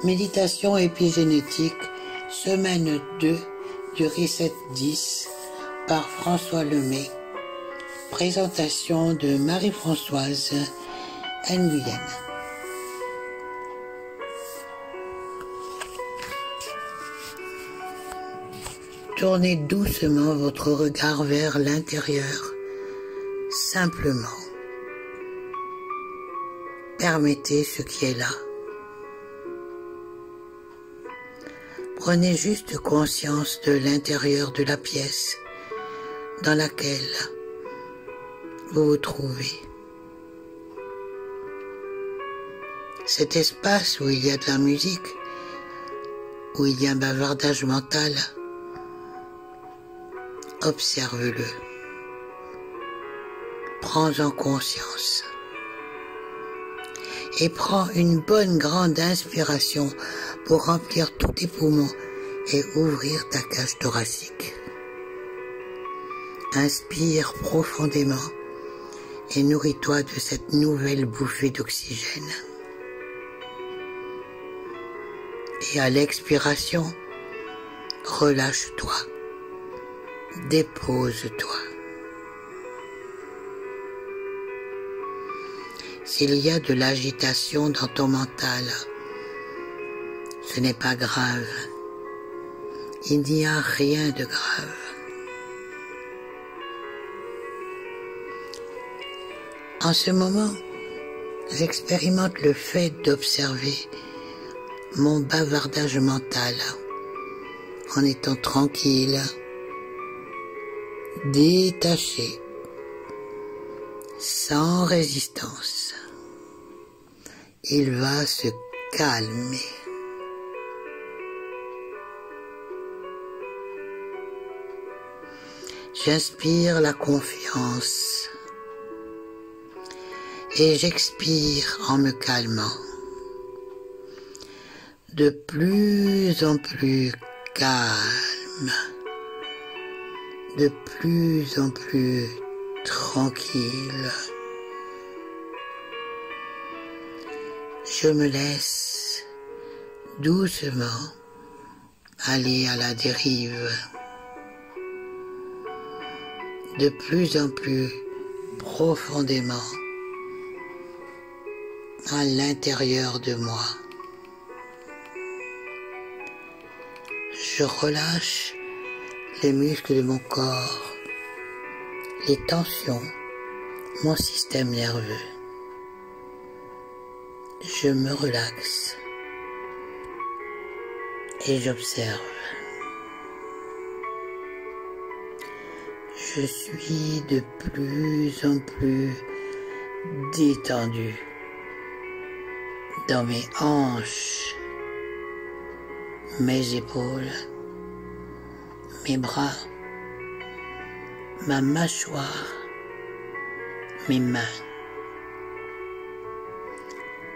Méditation épigénétique, semaine 2 du Reset 10 par François Lemay. Présentation de Marie-Françoise Nguyen. Tournez doucement votre regard vers l'intérieur, simplement. Permettez ce qui est là. Prenez juste conscience de l'intérieur de la pièce dans laquelle vous vous trouvez. Cet espace où il y a de la musique, où il y a un bavardage mental, observe-le. Prends-en conscience. Et prends une bonne grande inspiration pour remplir tous tes poumons et ouvrir ta cage thoracique. Inspire profondément et nourris-toi de cette nouvelle bouffée d'oxygène. Et à l'expiration, relâche-toi, dépose-toi. S'il y a de l'agitation dans ton mental, ce n'est pas grave. Il n'y a rien de grave. En ce moment, j'expérimente le fait d'observer mon bavardage mental en étant tranquille, détaché, sans résistance. Il va se calmer. J'inspire la confiance et j'expire en me calmant. De plus en plus calme, de plus en plus tranquille. Je me laisse doucement aller à la dérive, de plus en plus profondément à l'intérieur de moi. Je relâche les muscles de mon corps, les tensions, mon système nerveux. Je me relaxe et j'observe. Je suis de plus en plus détendu dans mes hanches, mes épaules, mes bras, ma mâchoire, mes mains.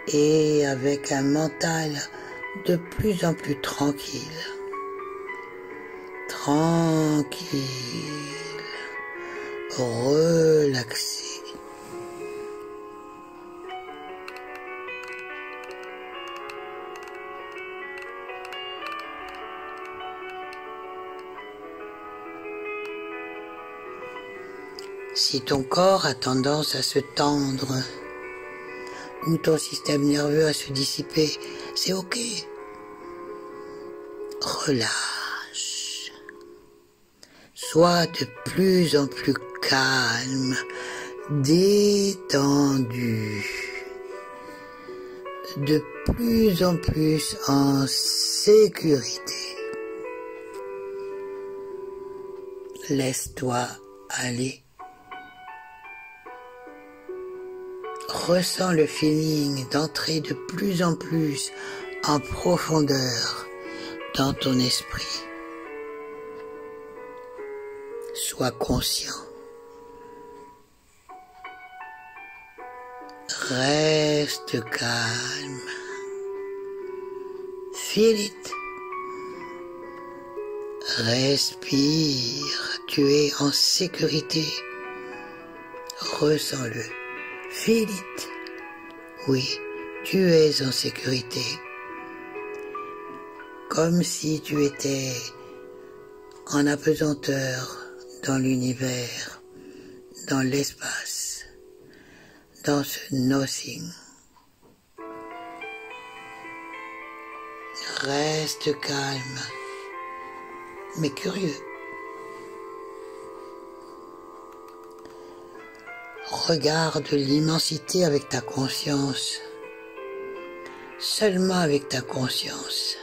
Et avec un mental de plus en plus tranquille, relaxé. Si ton corps a tendance à se tendre, ou ton système nerveux à se dissiper, c'est ok. Relâche. Sois de plus en plus calme, détendu, de plus en plus en sécurité. Laisse-toi aller. Ressens le feeling d'entrer de plus en plus en profondeur dans ton esprit. Sois conscient. Reste calme. Feel it. Respire. Tu es en sécurité. Ressens-le. Feel it. Oui, tu es en sécurité. comme si tu étais en apesanteur dans l'univers, dans l'espace, dans ce nothing. Reste calme, mais curieux. Regarde l'immensité avec ta conscience, seulement avec ta conscience.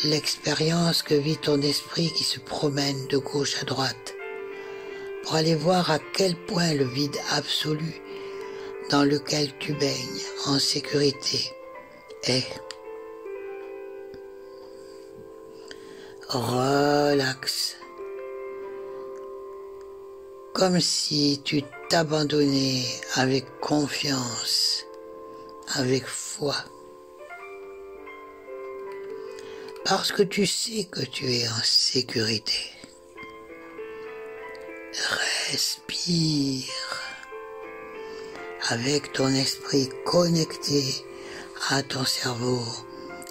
L'expérience que vit ton esprit qui se promène de gauche à droite pour aller voir à quel point le vide absolu dans lequel tu baignes en sécurité est. Relax, comme si tu t'abandonnais avec confiance, avec foi. Parce que tu sais que tu es en sécurité. Respire avec ton esprit connecté à ton cerveau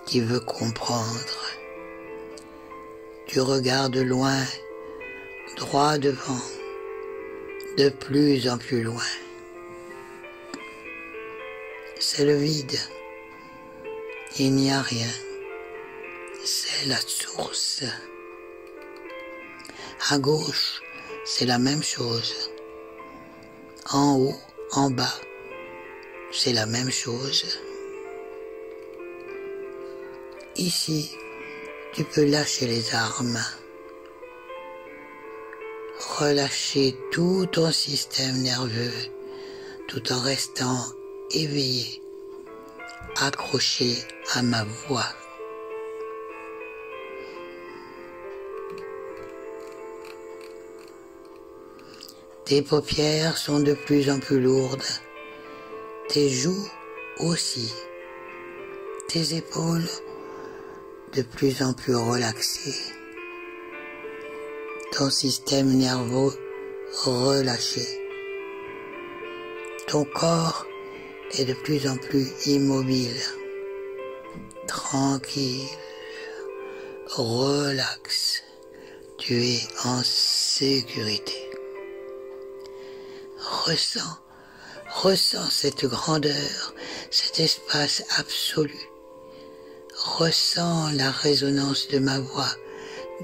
qui veut comprendre. Tu regardes loin, droit devant, de plus en plus loin. C'est le vide. Il n'y a rien. C'est la source. À gauche, c'est la même chose. En haut, en bas, c'est la même chose. Ici, tu peux lâcher les armes. Relâcher tout ton système nerveux tout en restant éveillé, accroché à ma voix. Tes paupières sont de plus en plus lourdes, tes joues aussi, tes épaules de plus en plus relaxées, ton système nerveux relâché, ton corps est de plus en plus immobile, tranquille, relax, tu es en sécurité. Ressens cette grandeur, cet espace absolu. Ressens la résonance de ma voix,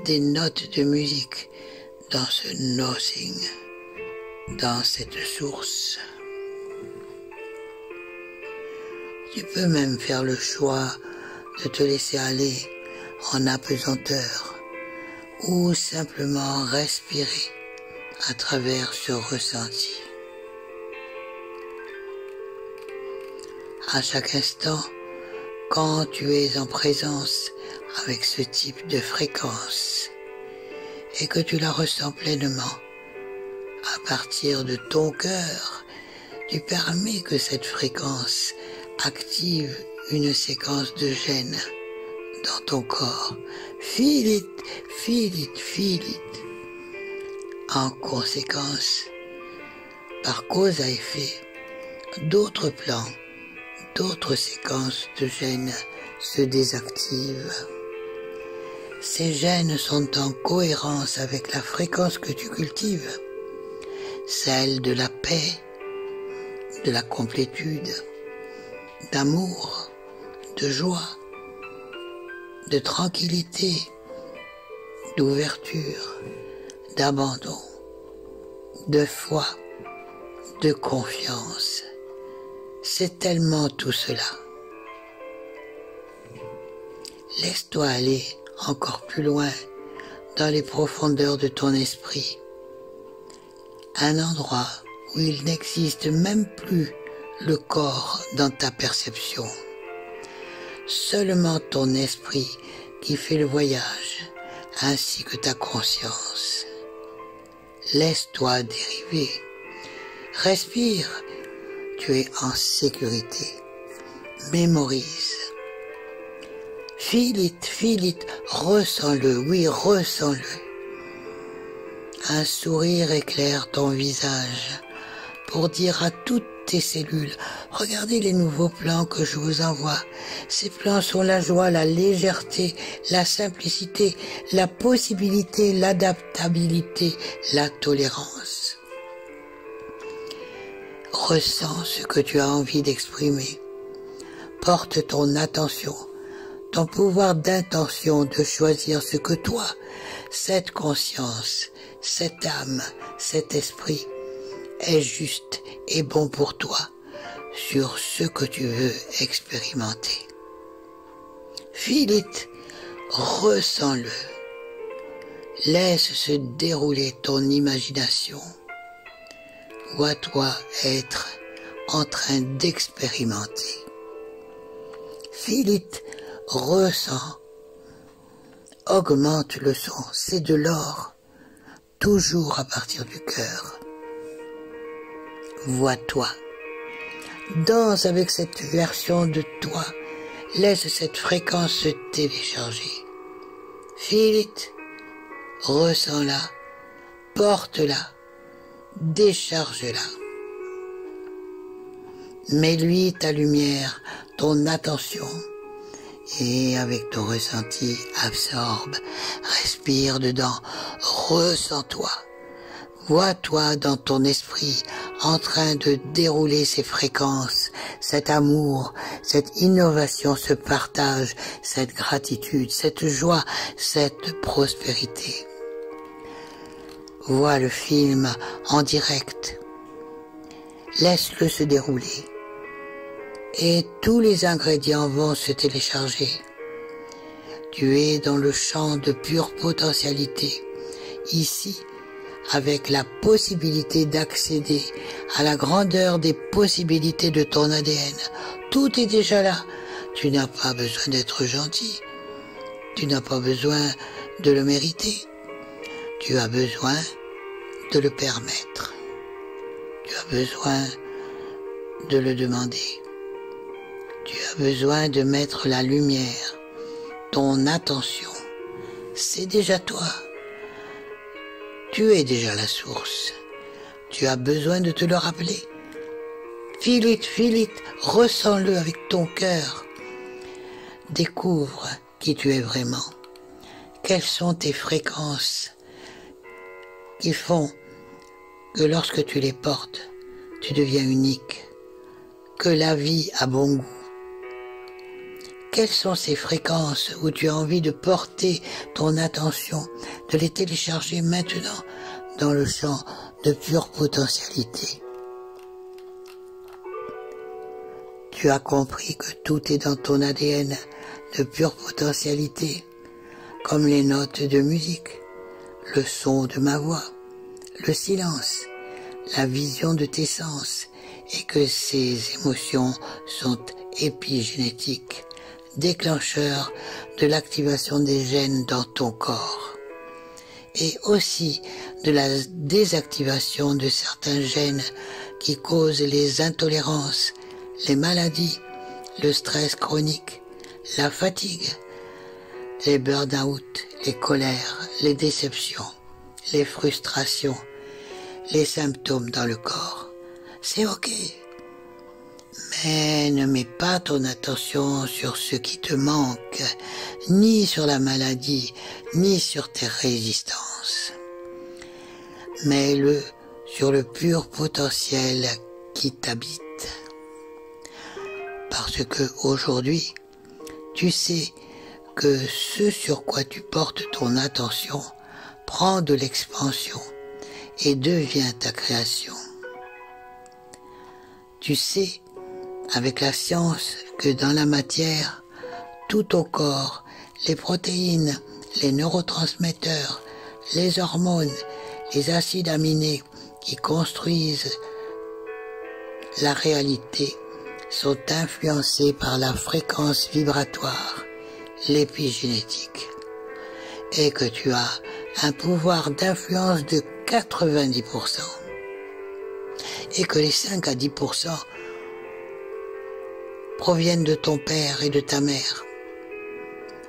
des notes de musique dans ce nothing, dans cette source. Tu peux même faire le choix de te laisser aller en apesanteur ou simplement respirer à travers ce ressenti. À chaque instant, quand tu es en présence avec ce type de fréquence et que tu la ressens pleinement, à partir de ton cœur, tu permets que cette fréquence active une séquence de gènes dans ton corps. Feel it, feel it, feel it. En conséquence, par cause à effet, d'autres plans, d'autres séquences de gènes se désactivent. Ces gènes sont en cohérence avec la fréquence que tu cultives, celle de la paix, de la complétude, d'amour, de joie, de tranquillité, d'ouverture, d'abandon, de foi, de confiance. C'est tellement tout cela. Laisse-toi aller encore plus loin dans les profondeurs de ton esprit. Un endroit où il n'existe même plus le corps dans ta perception. Seulement ton esprit qui fait le voyage, ainsi que ta conscience. Laisse-toi dériver. Respire. Tu es en sécurité. Mémorise. Feel it, ressens-le, oui, ressens-le. Un sourire éclaire ton visage pour dire à toute tes cellules. Regardez les nouveaux plans que je vous envoie. Ces plans sont la joie, la légèreté, la simplicité, la possibilité, l'adaptabilité, la tolérance. Ressens ce que tu as envie d'exprimer. Porte ton attention, ton pouvoir d'intention de choisir ce que toi, cette conscience, cette âme, cet esprit est juste et bon pour toi sur ce que tu veux expérimenter. Feel-it, ressens-le. Laisse se dérouler ton imagination. Vois-toi être en train d'expérimenter. Feel-it, ressens. Augmente le son, c'est de l'or, toujours à partir du cœur. Vois-toi. Danse avec cette version de toi. Laisse cette fréquence se télécharger. Feel it, ressens-la, porte-la, décharge-la. Mets-lui ta lumière, ton attention, et avec ton ressenti, absorbe, respire dedans, ressens-toi. Vois-toi dans ton esprit en train de dérouler ces fréquences, cet amour, cette innovation, ce partage, cette gratitude, cette joie, cette prospérité. Vois le film en direct. Laisse-le se dérouler. Et tous les ingrédients vont se télécharger. Tu es dans le champ de pure potentialité, ici, avec la possibilité d'accéder à la grandeur des possibilités de ton ADN. Tout est déjà là. Tu n'as pas besoin d'être gentil. Tu n'as pas besoin de le mériter. Tu as besoin de le permettre. Tu as besoin de le demander. Tu as besoin de mettre la lumière, ton attention. C'est déjà toi. Tu es déjà la source. Tu as besoin de te le rappeler. Feel it, ressens-le avec ton cœur. Découvre qui tu es vraiment. Quelles sont tes fréquences qui font que lorsque tu les portes, tu deviens unique, que la vie a bon goût. Quelles sont ces fréquences où tu as envie de porter ton attention, de les télécharger maintenant dans le champ de pure potentialité? Tu as compris que tout est dans ton ADN de pure potentialité, comme les notes de musique, le son de ma voix, le silence, la vision de tes sens, et que ces émotions sont épigénétiques, déclencheurs de l'activation des gènes dans ton corps, et aussi de la désactivation de certains gènes qui causent les intolérances, les maladies, le stress chronique, la fatigue, les burn-out, les colères, les déceptions, les frustrations, les symptômes dans le corps. C'est ok. Mais ne mets pas ton attention sur ce qui te manque, ni sur la maladie, ni sur tes résistances. Mets-le sur le pur potentiel qui t'habite. Parce que aujourd'hui, tu sais que ce sur quoi tu portes ton attention prend de l'expansion et devient ta création. Tu sais, avec la science, que dans la matière, tout ton corps, les protéines, les neurotransmetteurs, les hormones, les acides aminés qui construisent la réalité sont influencés par la fréquence vibratoire, l'épigénétique, et que tu as un pouvoir d'influence de 90%, et que les 5 à 10% proviennent de ton père et de ta mère,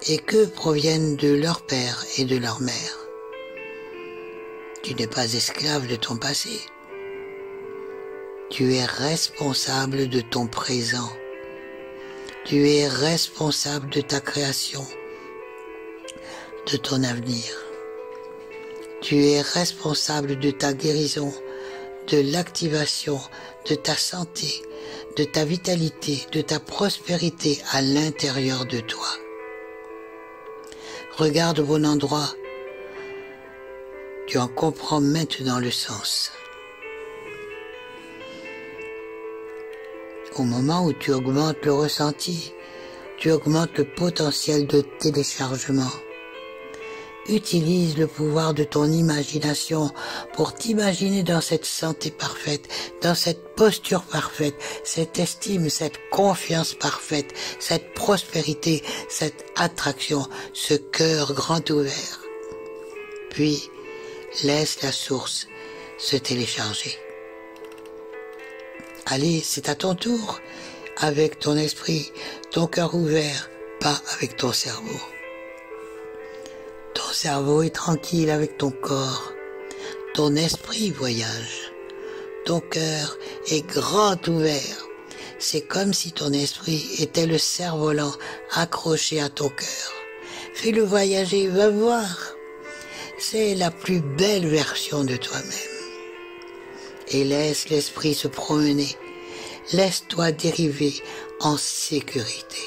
et que proviennent de leur père et de leur mère. Tu n'es pas esclave de ton passé. Tu es responsable de ton présent. Tu es responsable de ta création, de ton avenir. Tu es responsable de ta guérison, de l'activation, de ta santé, de ta vitalité, de ta prospérité à l'intérieur de toi. Regarde au bon endroit. Tu en comprends maintenant le sens. Au moment où tu augmentes le ressenti, tu augmentes le potentiel de téléchargement. Utilise le pouvoir de ton imagination pour t'imaginer dans cette santé parfaite, dans cette posture parfaite, cette estime, cette confiance parfaite, cette prospérité, cette attraction, ce cœur grand ouvert. Puis, laisse la source se télécharger. Allez, c'est à ton tour, avec ton esprit, ton cœur ouvert, pas avec ton cerveau. Ton cerveau est tranquille avec ton corps, ton esprit voyage, ton cœur est grand ouvert. C'est comme si ton esprit était le cerf-volant accroché à ton cœur. Fais-le voyager, va voir. C'est la plus belle version de toi-même. Et laisse l'esprit se promener. Laisse-toi dériver en sécurité.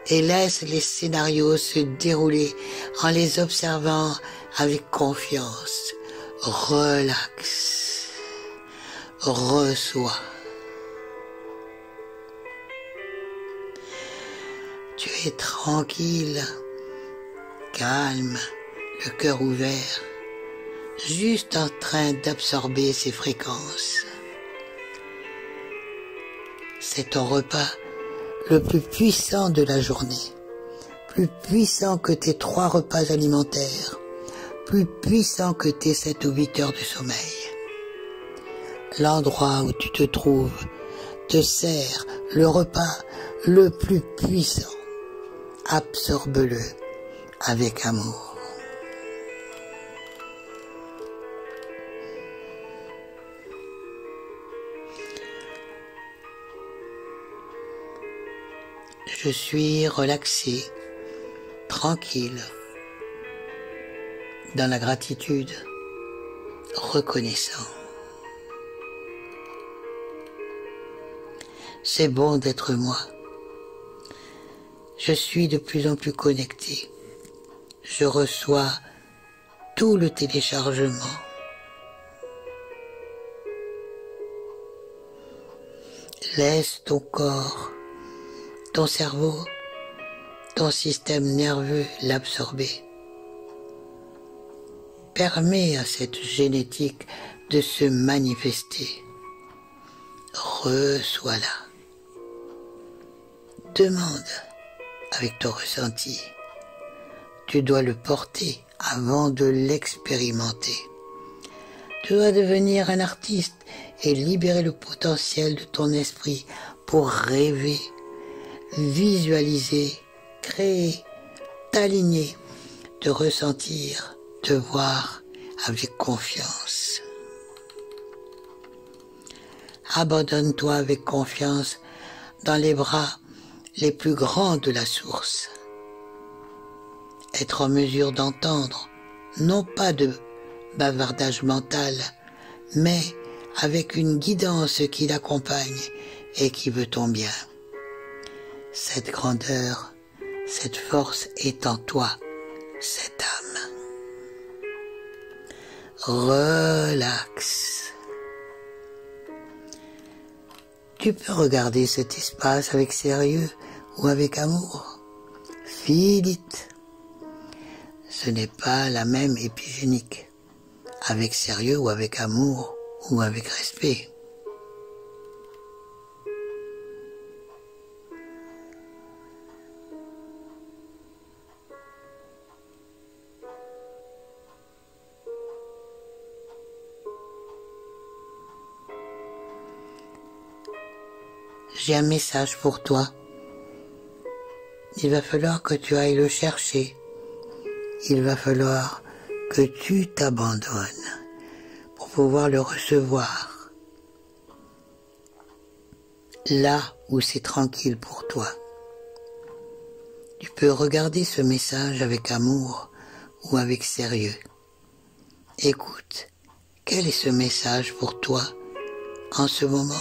Et laisse les scénarios se dérouler en les observant avec confiance. Relax. Reçois. Tu es tranquille, calme, le cœur ouvert, juste en train d'absorber ces fréquences. C'est ton repas le plus puissant de la journée, plus puissant que tes 3 repas alimentaires, plus puissant que tes 7 ou 8 heures de sommeil. L'endroit où tu te trouves te sert le repas le plus puissant. Absorbe-le avec amour. Je suis relaxé, tranquille, dans la gratitude, reconnaissant. C'est bon d'être moi. Je suis de plus en plus connecté. Je reçois tout le téléchargement. Laisse ton corps, ton cerveau, ton système nerveux l'absorber. Permets à cette génétique de se manifester. Reçois-la. Demande avec ton ressenti. Tu dois le porter avant de l'expérimenter. Tu dois devenir un artiste et libérer le potentiel de ton esprit pour rêver, visualiser, créer, t'aligner, te ressentir, te voir avec confiance. Abandonne-toi avec confiance dans les bras les plus grands de la source. Être en mesure d'entendre, non pas de bavardage mental, mais avec une guidance qui l'accompagne et qui veut ton bien. Cette grandeur, cette force est en toi, cette âme. Relax. Tu peux regarder cet espace avec sérieux ou avec amour. Feel it. Ce n'est pas la même épigénique. Avec sérieux ou avec amour ou avec respect. J'ai un message pour toi. Il va falloir que tu ailles le chercher. Il va falloir que tu t'abandonnes pour pouvoir le recevoir. là où c'est tranquille pour toi. Tu peux regarder ce message avec amour ou avec sérieux. Écoute, quel est ce message pour toi en ce moment?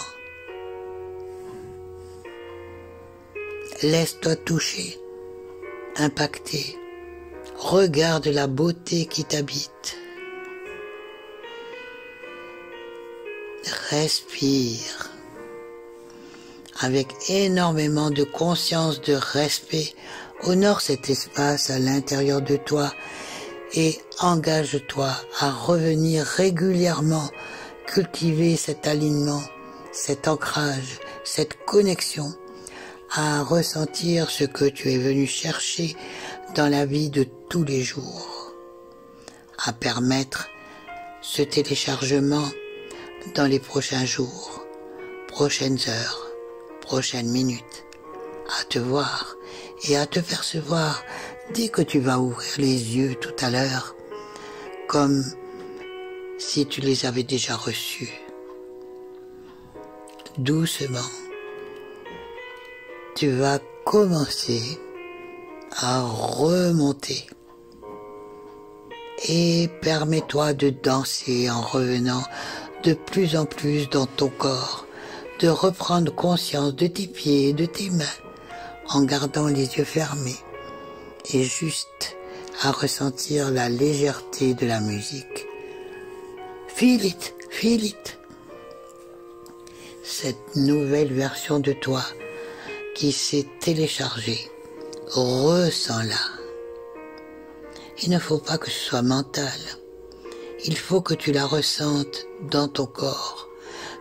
Laisse-toi toucher, impacter. Regarde la beauté qui t'habite. Respire. Avec énormément de conscience, de respect, honore cet espace à l'intérieur de toi et engage-toi à revenir régulièrement cultiver cet alignement, cet ancrage, cette connexion, à ressentir ce que tu es venu chercher dans la vie de tous les jours, à permettre ce téléchargement dans les prochains jours, prochaines heures, prochaines minutes, à te voir et à te percevoir dès que tu vas ouvrir les yeux tout à l'heure, comme si tu les avais déjà reçus. Doucement, tu vas commencer à remonter et permets-toi de danser en revenant de plus en plus dans ton corps, de reprendre conscience de tes pieds et de tes mains en gardant les yeux fermés et juste à ressentir la légèreté de la musique. Feel it, feel it. Cette nouvelle version de toi qui s'est téléchargée, ressens-la. Il ne faut pas que ce soit mental. Il faut que tu la ressentes dans ton corps,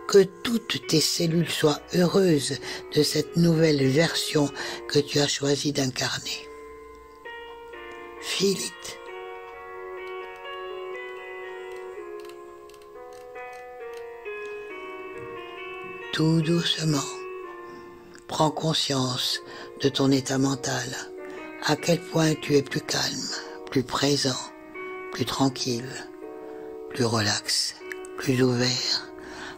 que toutes tes cellules soient heureuses de cette nouvelle version que tu as choisi d'incarner. Feel it. Tout doucement, prends conscience de ton état mental, à quel point tu es plus calme, plus présent, plus tranquille, plus relax, plus ouvert,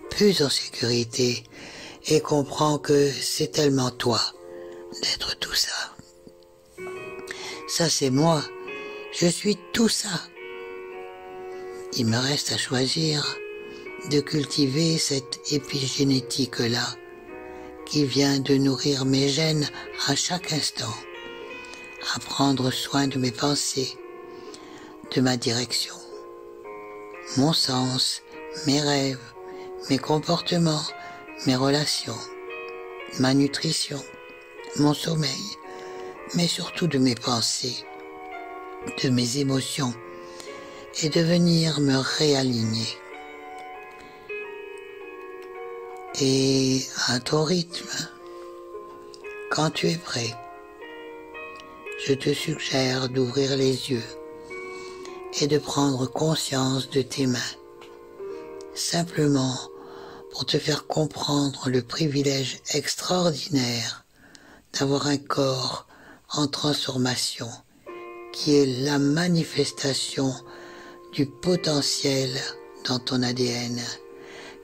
plus en sécurité, et comprends que c'est tellement toi d'être tout ça. Ça c'est moi, je suis tout ça. Il me reste à choisir de cultiver cette épigénétique-là qui vient de nourrir mes gènes à chaque instant, à prendre soin de mes pensées, de ma direction, mon sens, mes rêves, mes comportements, mes relations, ma nutrition, mon sommeil, mais surtout de mes pensées, de mes émotions, et de venir me réaligner. Et à ton rythme, quand tu es prêt, je te suggère d'ouvrir les yeux et de prendre conscience de tes mains, simplement pour te faire comprendre le privilège extraordinaire d'avoir un corps en transformation qui est la manifestation du potentiel dans ton ADN,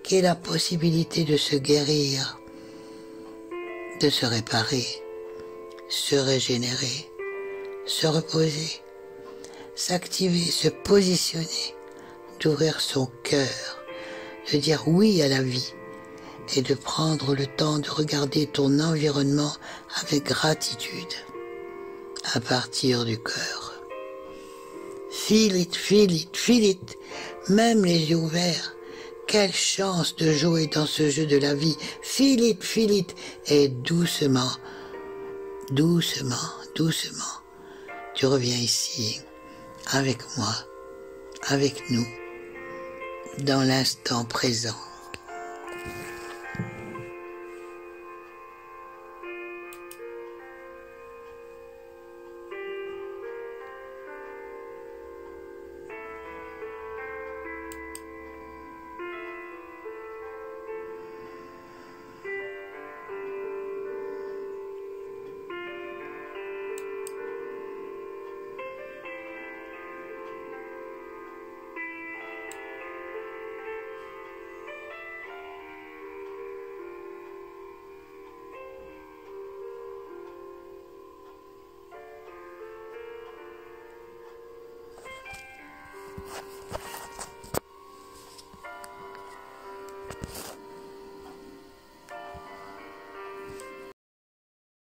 qui est la possibilité de se guérir, de se réparer, se régénérer, se reposer, s'activer, se positionner, d'ouvrir son cœur, de dire oui à la vie et de prendre le temps de regarder ton environnement avec gratitude à partir du cœur. Feel it, feel it, feel it, même les yeux ouverts. Quelle chance de jouer dans ce jeu de la vie. Feel it, et doucement, doucement, doucement, tu reviens ici, avec moi, avec nous, dans l'instant présent.